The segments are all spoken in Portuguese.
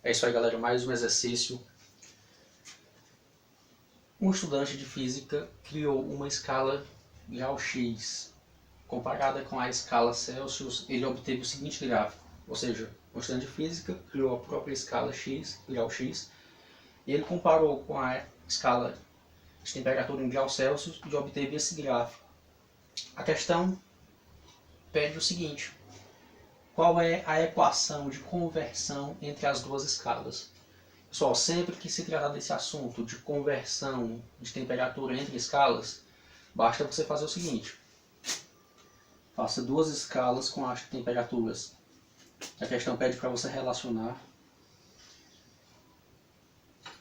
É isso aí, galera, mais um exercício. Um estudante de física criou uma escala grau X. Comparada com a escala Celsius, ele obteve o seguinte gráfico. Ou seja, um estudante de física criou a própria escala X, grau X, e ele comparou com a escala de temperatura em grau Celsius e obteve esse gráfico. A questão pede o seguinte: qual é a equação de conversão entre as duas escalas? Pessoal, sempre que se tratar desse assunto de conversão de temperatura entre escalas, basta você fazer o seguinte: faça duas escalas com as temperaturas. A questão pede para você relacionar.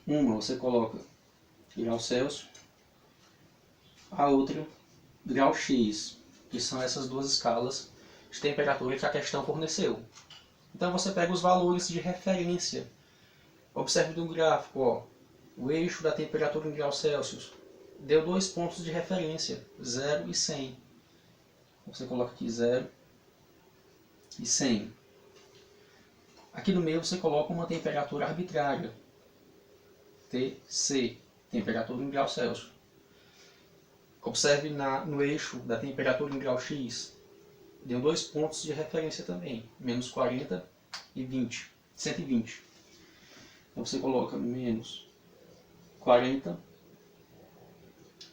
Uma você coloca grau Celsius, a outra grau X, que são essas duas escalas de temperatura que a questão forneceu. Então você pega os valores de referência. Observe no gráfico, ó, o eixo da temperatura em graus Celsius deu 2 pontos de referência, 0 e 100. Você coloca aqui 0 e 100. Aqui no meio você coloca uma temperatura arbitrária, Tc, temperatura em graus Celsius. Observe no eixo da temperatura em grau X, deu 2 pontos de referência também, menos 40 e 20, 120. Então você coloca menos 40,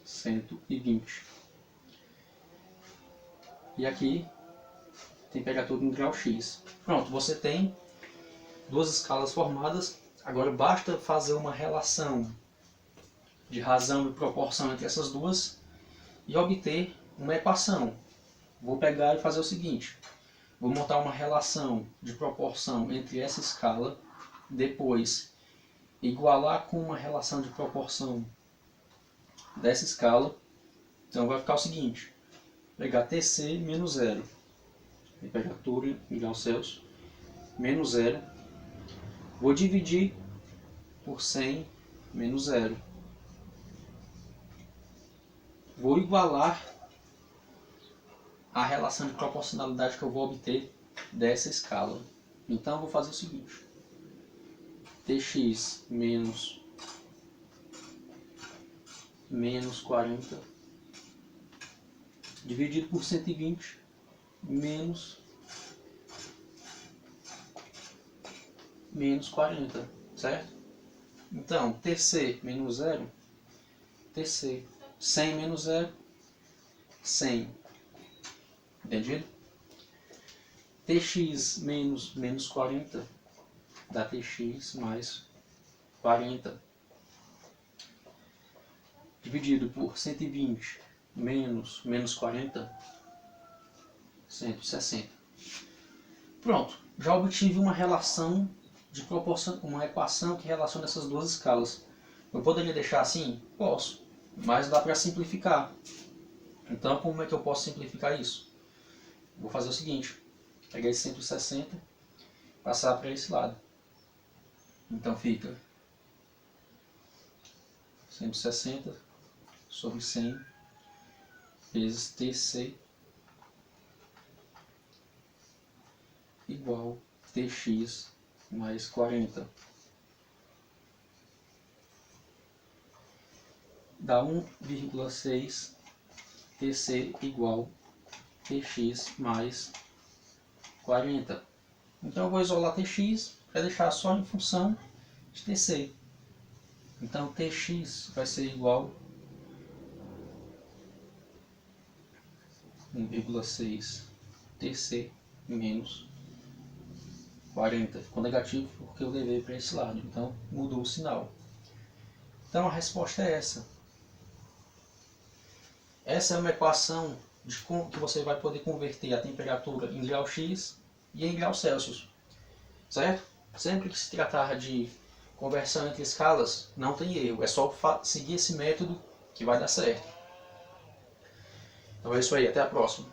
120. E aqui, temperatura em grau X. Pronto, você tem duas escalas formadas. Agora basta fazer uma relação de razão e proporção entre essas duas e obter uma equação. Vou pegar e fazer o seguinte: vou montar uma relação de proporção entre essa escala, depois igualar com uma relação de proporção dessa escala. Então vai ficar o seguinte: pegar Tc menos 0, temperatura em graus Celsius, menos 0, vou dividir por 100 menos 0. Vou igualar a relação de proporcionalidade que eu vou obter dessa escala. Então vou fazer o seguinte: Tx menos 40 dividido por 120 menos 40, certo? Então, Tc menos 0, Tc, 100 menos 0, 100. Entendido? Tx menos 40 dá Tx mais 40. Dividido por 120 menos 40, 160. Pronto, já obtive uma relação de proporção, uma equação que relaciona essas duas escalas. Eu poderia deixar assim? Posso, mas dá para simplificar. Então, como é que eu posso simplificar isso? Vou fazer o seguinte: pegar esse 160 e passar para esse lado. Então fica 160 sobre 100 vezes Tc igual Tx mais 40. Dá 1,6 Tc igual Tx mais 40. Então eu vou isolar Tx para deixar só em função de Tc. Então Tx vai ser igual a 1,6 Tc menos 40. Ficou negativo porque eu levei para esse lado, então mudou o sinal. Então a resposta é essa. Essa é uma equação de como que você vai poder converter a temperatura em grau X e em grau Celsius. Certo? Sempre que se tratar de conversão entre escalas, não tem erro. É só seguir esse método que vai dar certo. Então é isso aí, até a próxima.